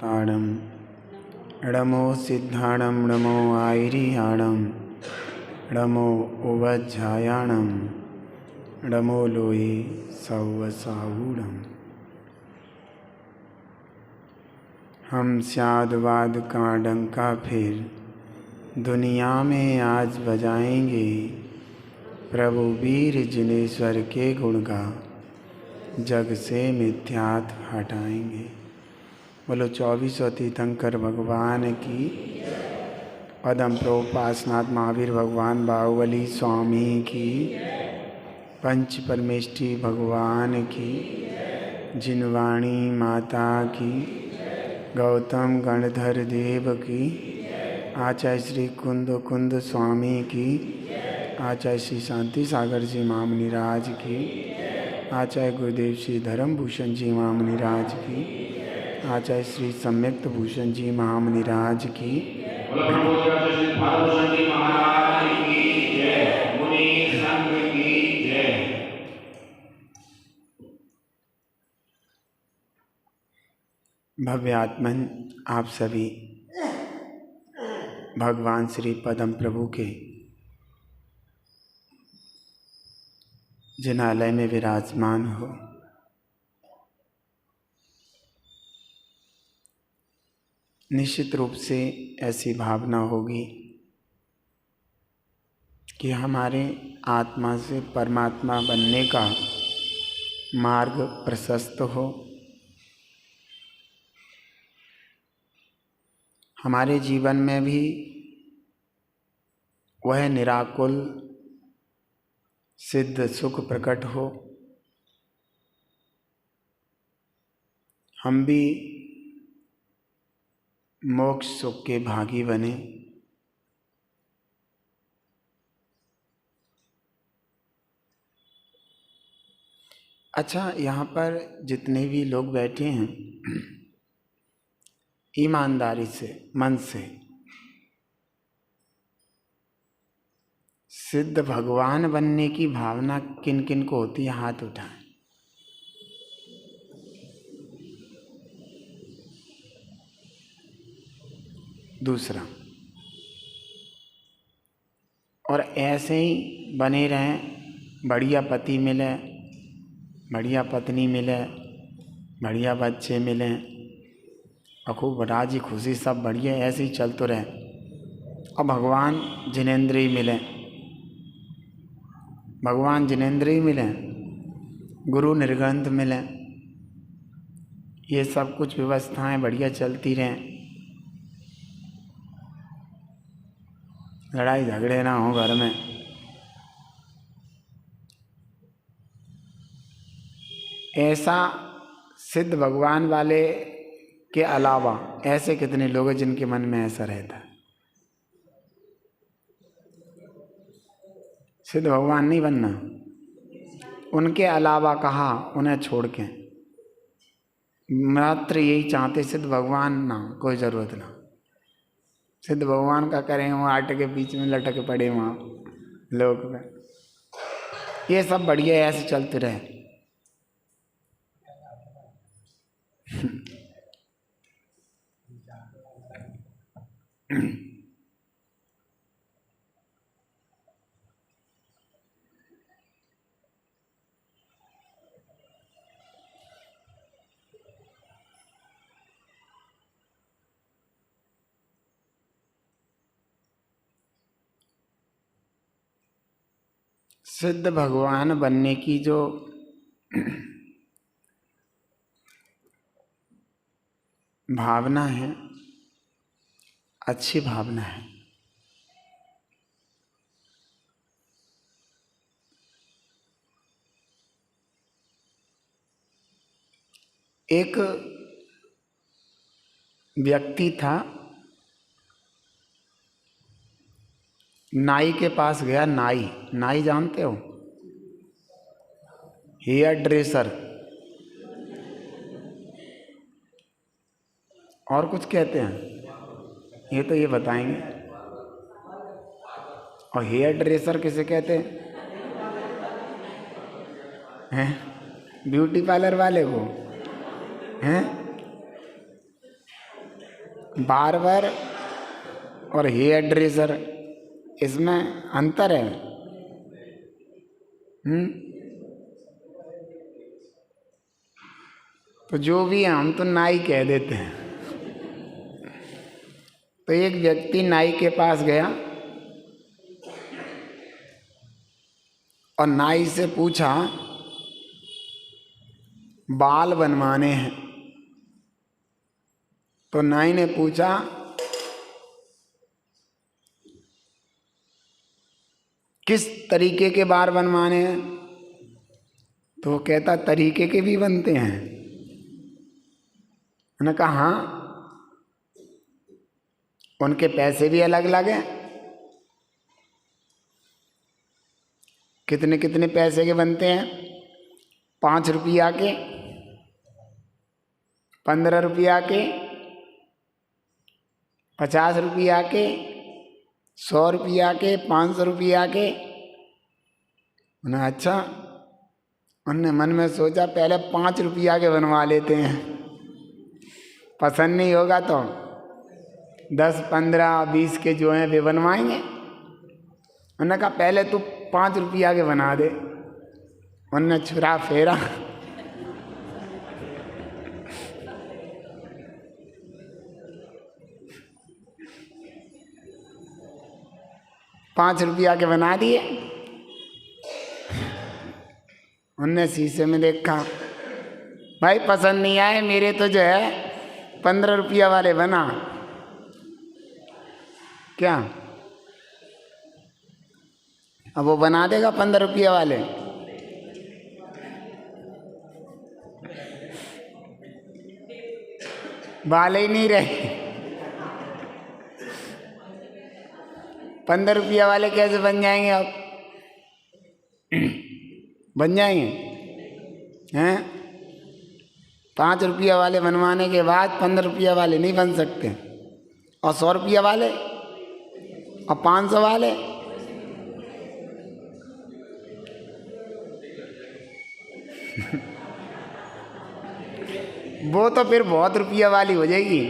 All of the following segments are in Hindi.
ताड़म णमो सिद्धाणम णमो आयरियाणम णमो उवज्झायाणम णमो लोये सौवसावूढ़म। हम स्यादवाद का डंका फिर दुनिया में आज बजाएंगे, प्रभु वीर जिनेश्वर के गुण गा जग से मिथ्यात्व हटाएंगे। बोलो 24 तीर्थंकर भगवान की, पदम प्रभुपासनाथ महावीर भगवान बाहुबली स्वामी की, पंच परमेष्ठी भगवान की, जिनवाणी माता की, गौतम गणधर देव की, आचार्य श्री कुंद स्वामी की, आचार्य श्री शांति सागर जी महामुनि राज की, आचार्य गुरुदेव श्री धर्मभूषण जी महामुनि राज की, आचार्य श्री सम्यक्त भूषण जी महामुनि राज की, भव्य आत्मन आप सभी भगवान श्री पदम प्रभु के जिनालय में विराजमान हो। निश्चित रूप से ऐसी भावना होगी कि हमारे आत्मा से परमात्मा बनने का मार्ग प्रशस्त हो। हमारे जीवन में भी वह निराकुल सिद्ध सुख प्रकट हो। हम भी मोक्ष सुख के भागी बने। अच्छा, यहाँ पर जितने भी लोग बैठे हैं, ईमानदारी से मन से सिद्ध भगवान बनने की भावना किन किन को होती है, हाथ उठाएं। दूसरा, और ऐसे ही बने रहें, बढ़िया पति मिले, बढ़िया पत्नी मिले, बढ़िया बच्चे मिलें और खूब राजी खुशी सब बढ़िया ऐसे ही चल तो रहे, और भगवान जिनेंद्रिय मिलें, भगवान जिनेंद्रिय मिलें, गुरु निर्ग्रंथ मिलें, ये सब कुछ व्यवस्थाएं बढ़िया चलती रहें, लड़ाई झगड़े ना हो घर में। ऐसा सिद्ध भगवान वाले के अलावा ऐसे कितने लोग हैं जिनके मन में ऐसा रहता है? सिद्ध भगवान नहीं बनना, उनके अलावा कहा उन्हें छोड़ के मात्र यही चाहते सिद्ध भगवान ना, कोई ज़रूरत ना। सिद्ध भगवान का करें वो आटे के बीच में लटके पड़े वहाँ लोग में, ये सब बढ़िया ऐसे चलते रहे। सिद्ध भगवान बनने की जो भावना है, अच्छी भावना है। एक व्यक्ति था, नाई के पास गया। नाई जानते हो? हेयर ड्रेसर, और कुछ कहते हैं, ये तो ये बताएंगे। और हेयर ड्रेसर किसे कहते हैं? ब्यूटी पार्लर वाले को हैं? बार्बर और हेयर ड्रेसर, इसमें अंतर है। तो जो भी है हम तो नाई कह देते हैं। तो एक व्यक्ति नाई के पास गया और नाई से पूछा बाल बनवाने हैं। तो नाई ने पूछा किस तरीके के बाल बनवाने हैं? तो वो कहता तरीके के भी बनते हैं। मैंने कहा हाँ, उनके पैसे भी अलग अलग हैं। कितने कितने पैसे के बनते हैं? 5 रुपया के, 15 रुपया के, 50 रुपया के, 100 रुपया के, 500 रुपया के। उन्हें अच्छा, उनने मन में सोचा पहले 5 रुपया के बनवा लेते हैं, पसंद नहीं होगा तो 10, 15, 20 के जो हैं वे बनवाएंगे। उन्होंने कहा पहले तू 5 रुपया के बना दे। उनने छुरा फेरा, ₹5 के बना दिए। उनने शीशे में देखा, भाई पसंद नहीं आए मेरे, तो जो है 15 रुपया वाले बना। क्या अब वो बना देगा 15 रुपया वाले? बाल ही नहीं रहे। 15 रुपया वाले कैसे बन जाएंगे? अब बन जाएंगे हैं? 5 रुपया वाले बनवाने के बाद 15 रुपया वाले नहीं बन सकते। और 100 रुपया वाले और 500 वाले, वो तो फिर बहुत रुपया वाली हो जाएगी।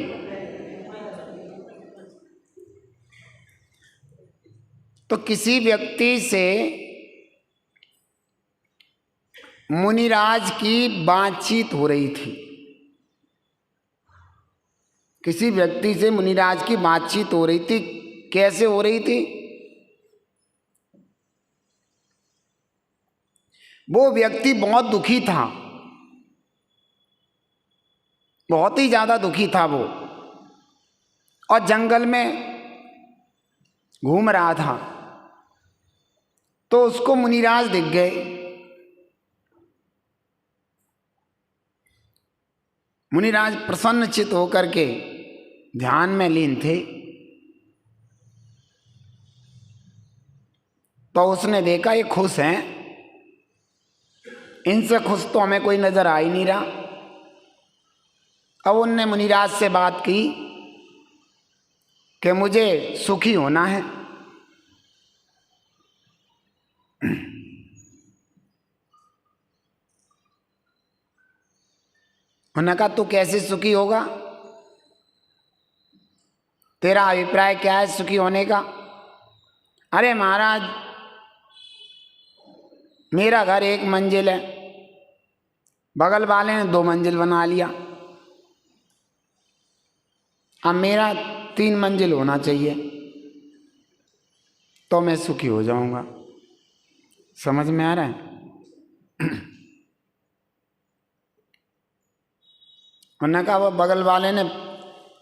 तो किसी व्यक्ति से मुनिराज की बातचीत हो रही थी। किसी व्यक्ति से मुनिराज की बातचीत हो रही थी। कैसे हो रही थी? वो व्यक्ति बहुत दुखी था, बहुत ही ज्यादा दुखी था वो, और जंगल में घूम रहा था। तो उसको मुनिराज दिख गए। मुनिराज प्रसन्नचित्त होकर के ध्यान में लीन थे। तो उसने देखा ये खुश हैं, इनसे खुश तो हमें कोई नजर आ ही नहीं रहा। अब उनने मुनिराज से बात की कि मुझे सुखी होना है। उन्होंने कहा तू कैसे सुखी होगा? तेरा अभिप्राय क्या है सुखी होने का? अरे महाराज, मेरा घर 1 मंजिल है, बगल वाले ने 2 मंजिल बना लिया, अब मेरा 3 मंजिल होना चाहिए तो मैं सुखी हो जाऊंगा। समझ में आ रहा है? उन्होंने कहा वो बगल वाले ने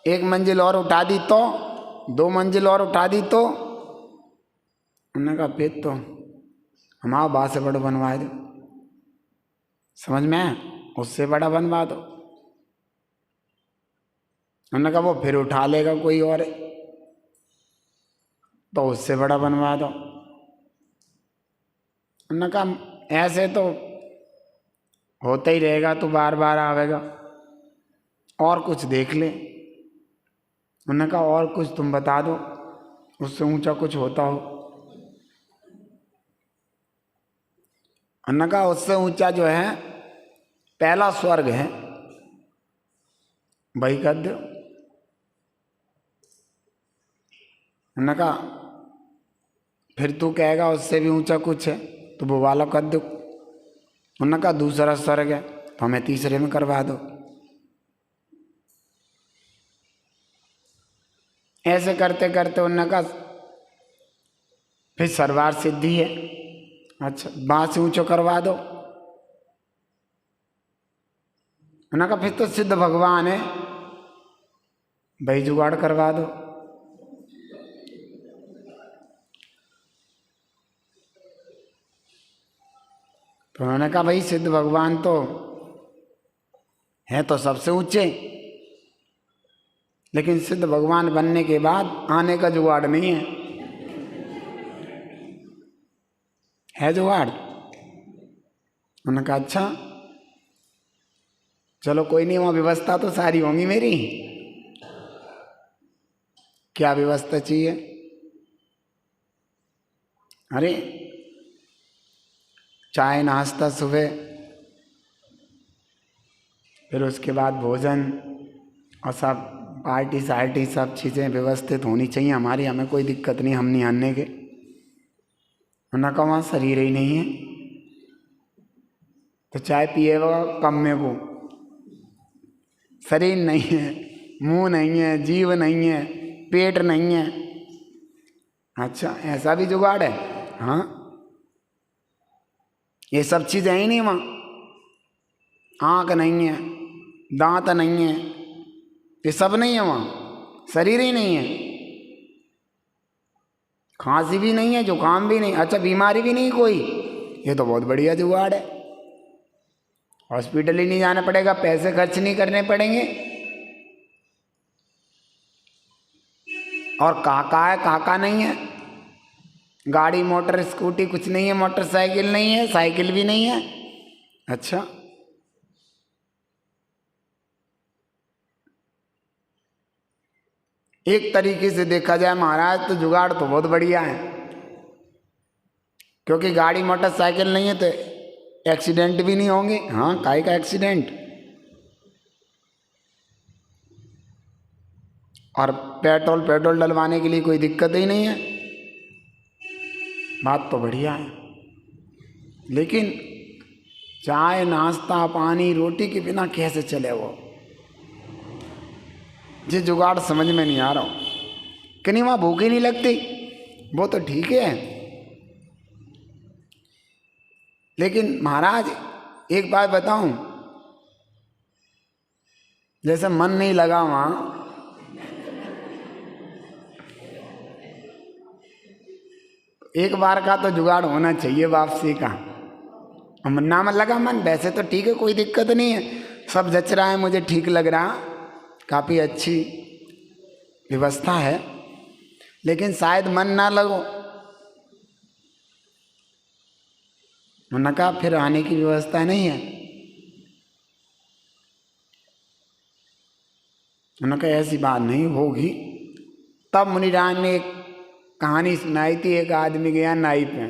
1 मंजिल और उठा दी तो, 2 मंजिल और उठा दी तो? उन्होंने कहा फिर तो हमारा बात से बड़ा बनवा दो। समझ में आया? उससे बड़ा बनवा दो। उन्होंने कहा वो फिर उठा लेगा कोई और, तो उससे बड़ा बनवा दो। उन्होंने कहा ऐसे तो होता ही रहेगा, तो बार बार आवेगा, और कुछ देख ले। उन्होंने कहा और कुछ तुम बता दो, उससे ऊंचा कुछ होता हो। उन्होंने कहा उससे ऊंचा जो है पहला स्वर्ग है वही कर दो। उन्होंने कहा फिर तू कहेगा उससे भी ऊंचा कुछ है तो वो वाला कर दो। उन्होंने कहा दूसरा स्वर्ग है तो हमें तीसरे में करवा दो। ऐसे करते करते उन्होंने कहा फिर सर्वार सिद्धि है, अच्छा वहां से ऊंचो करवा दो। उन्होंने कहा फिर तो सिद्ध भगवान है, भाई जुगाड़ करवा दो। तो उन्होंने कहा भाई सिद्ध भगवान तो है तो सबसे ऊंचे, लेकिन सिद्ध भगवान बनने के बाद आने का जुगाड़ नहीं है जुगाड़। उन्होंने कहा अच्छा चलो कोई नहीं, वहाँ व्यवस्था तो सारी होंगी मेरी। क्या व्यवस्था चाहिए? अरे चाय नाश्ता सुबह, फिर उसके बाद भोजन और सब पार्टी सार्टी सब चीज़ें व्यवस्थित होनी चाहिए हमारी, हमें कोई दिक्कत नहीं, हम नहीं आने के। उन्होंने कहा वहाँ शरीर ही नहीं है तो चाय पिएगा कम में को, शरीर नहीं है, मुंह नहीं है, जीव नहीं है, पेट नहीं है। अच्छा ऐसा भी जुगाड़ है? हाँ ये सब चीज़ें ही नहीं वहाँ, आँख नहीं है, दांत नहीं है, ये सब नहीं है वहाँ, शरीर ही नहीं है, खांसी भी नहीं है, जुकाम भी नहीं, अच्छा बीमारी भी नहीं कोई। ये तो बहुत बढ़िया जुगाड़ है, हॉस्पिटल ही नहीं जाना पड़ेगा, पैसे खर्च नहीं करने पड़ेंगे। और काका है काका नहीं है, गाड़ी मोटर स्कूटी कुछ नहीं है, मोटरसाइकिल नहीं है, साइकिल भी नहीं है। अच्छा एक तरीके से देखा जाए महाराज तो जुगाड़ तो बहुत बढ़िया है, क्योंकि गाड़ी मोटरसाइकिल नहीं है तो एक्सीडेंट भी नहीं होंगे। हाँ काहे का एक्सीडेंट, और पेट्रोल डलवाने के लिए कोई दिक्कत ही नहीं है। बात तो बढ़िया है, लेकिन चाय नाश्ता पानी रोटी के बिना कैसे चले वो, ये जुगाड़ समझ में नहीं आ रहा हूँ। कि नहीं वहाँ भूख ही नहीं लगती, वो तो ठीक है, लेकिन महाराज एक बात बताऊं, जैसे मन नहीं लगा वहाँ, एक बार का तो जुगाड़ होना चाहिए वापसी का। ना मन लगा मन, वैसे तो ठीक है कोई दिक्कत नहीं है, सब जच रहा है, मुझे ठीक लग रहा, काफ़ी अच्छी व्यवस्था है, लेकिन शायद मन ना लगो। उन्होंने कहा फिर आने की व्यवस्था नहीं है। उन्होंने कहा ऐसी बात नहीं होगी। तब मुनिराज ने एक कहानी सुनाई थी, एक आदमी गया नाई पे,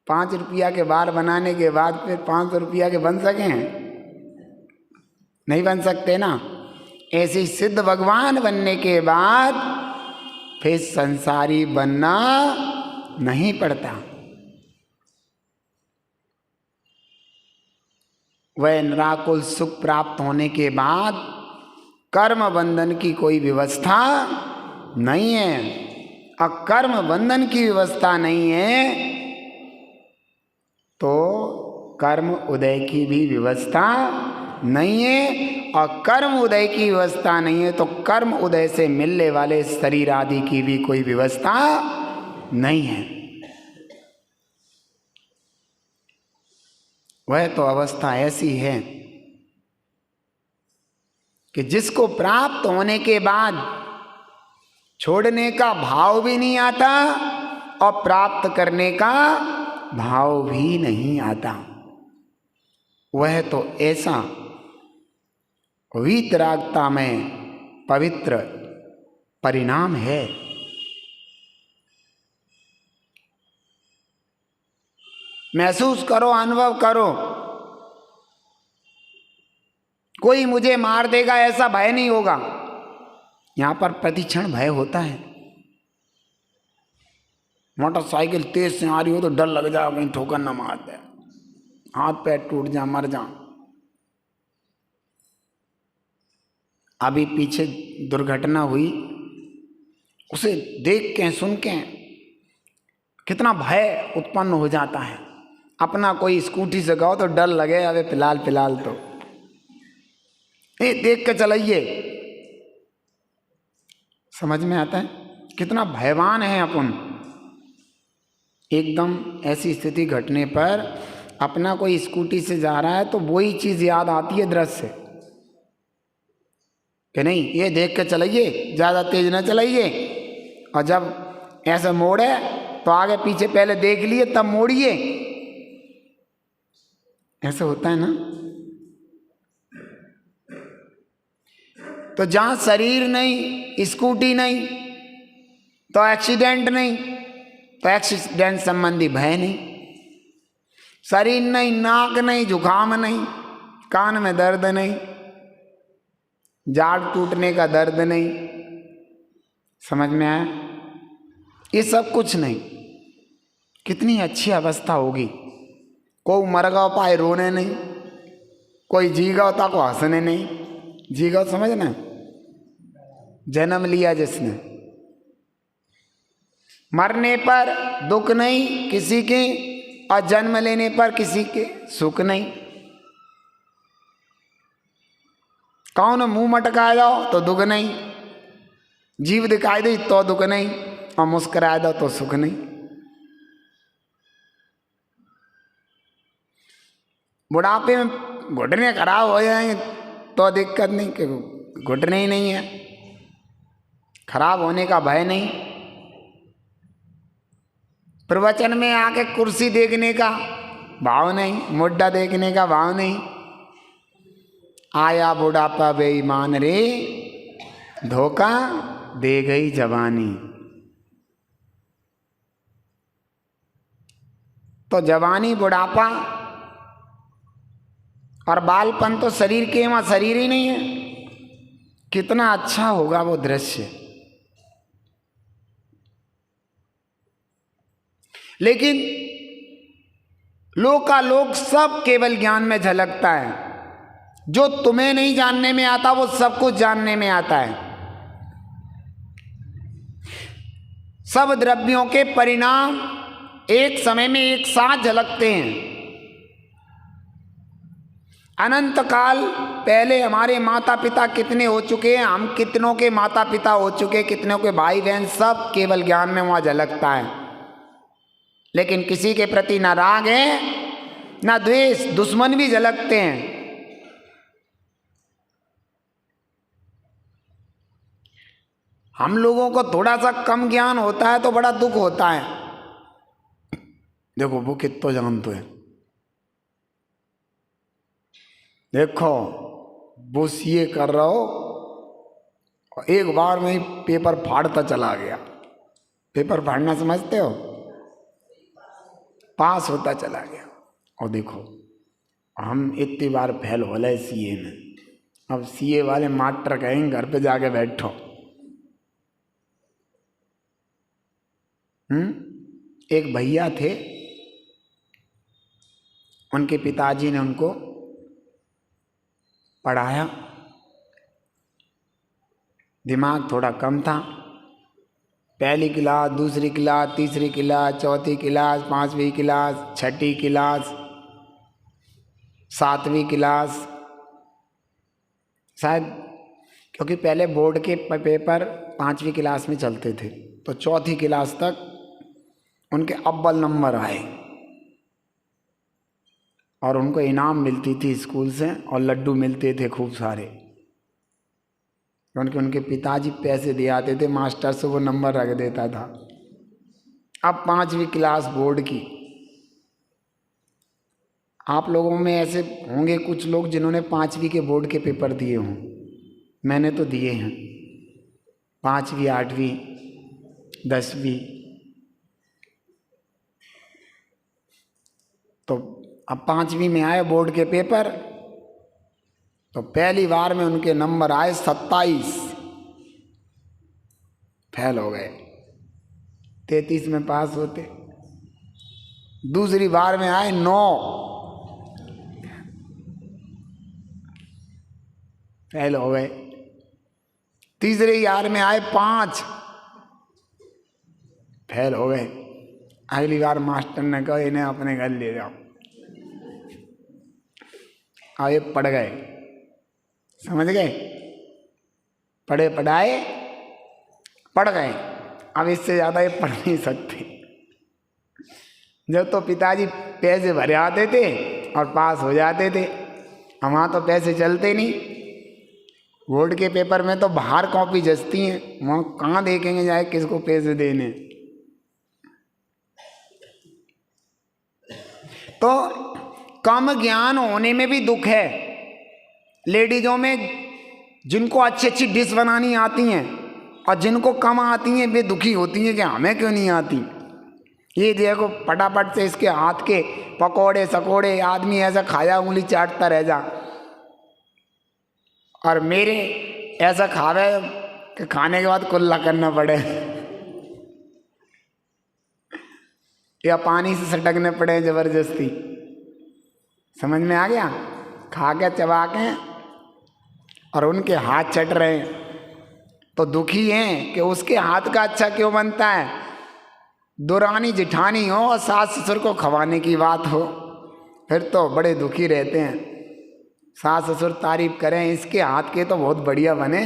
5 रुपया के बाल बनाने के बाद फिर 500 रुपया के बन सके हैं? नहीं बन सकते ना। ऐसे सिद्ध भगवान बनने के बाद फिर संसारी बनना नहीं पड़ता। वह निराकुल सुख प्राप्त होने के बाद कर्म बंधन की कोई व्यवस्था नहीं है। अकर्म बंधन की व्यवस्था नहीं है तो कर्म उदय की भी व्यवस्था नहीं है, और कर्म उदय की व्यवस्था नहीं है तो कर्म उदय से मिलने वाले शरीर आदि की भी कोई व्यवस्था नहीं है। वह तो अवस्था ऐसी है कि जिसको प्राप्त होने के बाद छोड़ने का भाव भी नहीं आता और प्राप्त करने का भाव भी नहीं आता। वह तो ऐसा वीतरागता में पवित्र परिणाम है। महसूस करो, अनुभव करो, कोई मुझे मार देगा ऐसा भय नहीं होगा। यहां पर प्रतिक्षण भय होता है, मोटरसाइकिल तेज से आ रही हो तो डर लग जाओ कहीं ठोकर न मार दे, हाथ पैर टूट जा, मर जा। अभी पीछे दुर्घटना हुई, उसे देख के सुन के कितना भय उत्पन्न हो जाता है। अपना कोई स्कूटी से गाओ तो डर लगे, अबे फिलहाल तो ये देख के चलाइए। समझ में आता है कितना भयवान है अपन। एकदम ऐसी स्थिति घटने पर अपना कोई स्कूटी से जा रहा है तो वही चीज याद आती है दृश्य कि नहीं ये देख के चलाइए, ज्यादा तेज ना चलाइए, और जब ऐसे मोड़े तो आगे पीछे पहले देख लिए तब मोड़िए। ऐसे होता है ना। तो जहां शरीर नहीं, स्कूटी नहीं, तो एक्सीडेंट नहीं, तो एक्सीडेंट संबंधी भय नहीं। शरीर नहीं, नाक नहीं, जुकाम नहीं, कान में दर्द नहीं, जाड़ टूटने का दर्द नहीं। समझ में आया? ये सब कुछ नहीं। कितनी अच्छी अवस्था होगी। कोई मरगा पाए रोने नहीं, कोई जीगा होता को हंसने नहीं। जीगा समझना, जन्म लिया जिसने, मरने पर दुख नहीं किसी के, और जन्म लेने पर किसी के सुख नहीं। कौन मुंह मटका जाओ तो दुख नहीं, जीव दिखाई दे तो दुख नहीं, और मुस्कुरा दो तो सुख नहीं। बुढ़ापे में घुटने खराब हो जाएंगे तो दिक्कत नहीं, कि घुटने ही नहीं है, खराब होने का भय नहीं। प्रवचन में आके कुर्सी देखने का भाव नहीं, मुड्डा देखने का भाव नहीं। आया बुढ़ापा बेईमान रे, धोखा दे गई जवानी। तो जवानी, बुढ़ापा और बालपन तो शरीर के वहां शरीर ही नहीं है। कितना अच्छा होगा वो दृश्य। लेकिन लोकालोक सब केवल ज्ञान में झलकता है। जो तुम्हें नहीं जानने में आता वो सब कुछ जानने में आता है। सब द्रव्यों के परिणाम एक समय में एक साथ झलकते हैं। अनंत काल पहले हमारे माता पिता कितने हो चुके हैं, हम कितनों के माता पिता हो चुके, कितनों के भाई बहन, सब केवल ज्ञान में वहां झलकता है। लेकिन किसी के प्रति ना राग है ना द्वेष, दुश्मन भी झलकते हैं। हम लोगों को थोड़ा सा कम ज्ञान होता है तो बड़ा दुख होता है। देखो वो कितना जानते हैं, देखो वो सीए कर रहा हो और एक बार में ही पेपर फाड़ता चला गया। पेपर फाड़ना समझते हो? पास होता चला गया। और देखो हम इतनी बार फेल हो रहे सीए में, अब सीए वाले मास्टर कहेंगे घर पे जाके बैठो। एक भैया थे, उनके पिताजी ने उनको पढ़ाया, दिमाग थोड़ा कम था। पहली क्लास, दूसरी क्लास, तीसरी क्लास, चौथी क्लास, पांचवी क्लास, छठी क्लास, सातवीं क्लास, शायद क्योंकि पहले बोर्ड के पेपर पांचवी क्लास में चलते थे, तो चौथी क्लास तक उनके अव्वल नंबर आए और उनको इनाम मिलती थी स्कूल से और लड्डू मिलते थे खूब सारे, क्योंकि उनके पिताजी पैसे दे आते थे मास्टर से, वो नंबर रख देता था। अब पांचवी क्लास बोर्ड की। आप लोगों में ऐसे होंगे कुछ लोग जिन्होंने पांचवी के बोर्ड के पेपर दिए हों, मैंने तो दिए हैं, पांचवी, आठवीं, 10वीं। तो अब पांचवी में आए बोर्ड के पेपर, तो पहली बार में उनके नंबर आए 27, फेल हो गए। 33 में पास होते। दूसरी बार में आए 9, फेल हो गए। तीसरी बार में आए 5, फेल हो गए। अगली बार मास्टर ने कहा इन्हें अपने घर ले जाओ। अब ये पढ़ गए, समझ गए, पढ़े पढ़ाए पढ़ गए। अब इससे ज़्यादा ये पढ़ नहीं सकते। जब तो पिताजी पैसे भरे आते थे और पास हो जाते थे, वहाँ तो पैसे चलते नहीं। बोर्ड के पेपर में तो बाहर कॉपी जचती हैं, वहाँ कहाँ देखेंगे जाए किसको पैसे देने। तो कम ज्ञान होने में भी दुख है। लेडीजों में जिनको अच्छी अच्छी डिश बनानी आती हैं और जिनको कम आती हैं वे दुखी होती हैं कि हमें क्यों नहीं आती। ये देखो फटाफट से इसके हाथ के पकोड़े सकोड़े आदमी ऐसा खाया उंगली चाटता रह जा, और मेरे ऐसा खावे कि खाने के बाद कुल्ला करना पड़े या पानी से सटकने पड़े जबरदस्ती। समझ में आ गया? खा के चबा के और उनके हाथ चट रहे हैं तो दुखी हैं कि उसके हाथ का अच्छा क्यों बनता है। दुरानी जिठानी हो और सास ससुर को खवाने की बात हो फिर तो बड़े दुखी रहते हैं। सास ससुर तारीफ करें इसके हाथ के तो बहुत बढ़िया बने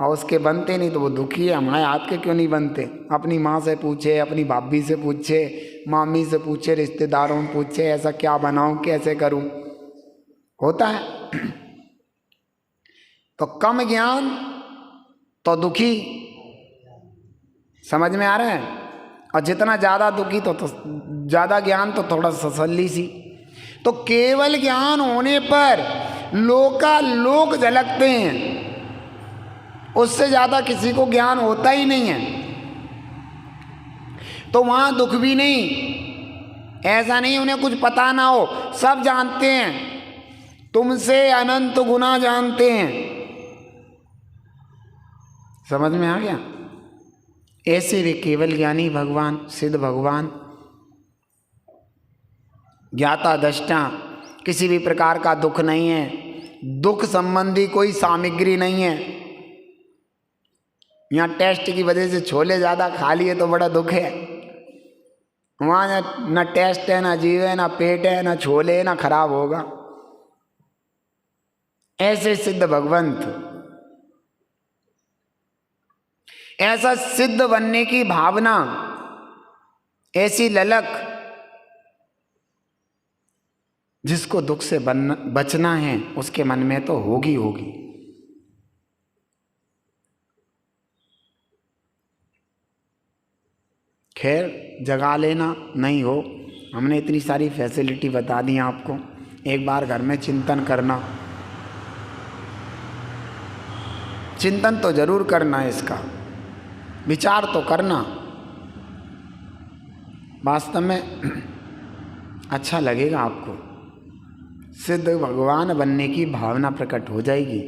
और उसके बनते नहीं तो वो दुखी है, हमारे हाथ के क्यों नहीं बनते। अपनी माँ से पूछे, अपनी भाभी से पूछे, मामी से पूछे, रिश्तेदारों में पूछे ऐसा क्या बनाऊं कैसे करूं, होता है। तो कम ज्ञान तो दुखी, समझ में आ रहा है, और जितना ज़्यादा दुखी तो ज़्यादा ज्ञान तो थोड़ा तसल्ली सी। तो केवल ज्ञान होने पर लोकालोक झलकते हैं, उससे ज़्यादा किसी को ज्ञान होता ही नहीं है। तो वहाँ दुख भी नहीं, ऐसा नहीं उन्हें कुछ पता ना हो, सब जानते हैं, तुमसे अनंत गुना जानते हैं। समझ में आ गया? ऐसे वे केवल ज्ञानी भगवान, सिद्ध भगवान, ज्ञाता दृष्टा, किसी भी प्रकार का दुख नहीं है, दुख संबंधी कोई सामग्री नहीं है। यहाँ टेस्ट की वजह से छोले ज़्यादा खा लिए तो बड़ा दुख है, वहाँ न टेस्ट है, ना जीव है, ना पेट है, ना छोले, ना खराब होगा। ऐसे सिद्ध भगवंत, ऐसा सिद्ध बनने की भावना, ऐसी ललक, जिसको दुख से बचना है उसके मन में तो होगी होगी। खैर जगा लेना नहीं हो, हमने इतनी सारी फैसिलिटी बता दी आपको, एक बार घर में चिंतन करना, चिंतन तो जरूर करना है, इसका विचार तो करना, वास्तव में अच्छा लगेगा आपको, सिद्ध भगवान बनने की भावना प्रकट हो जाएगी।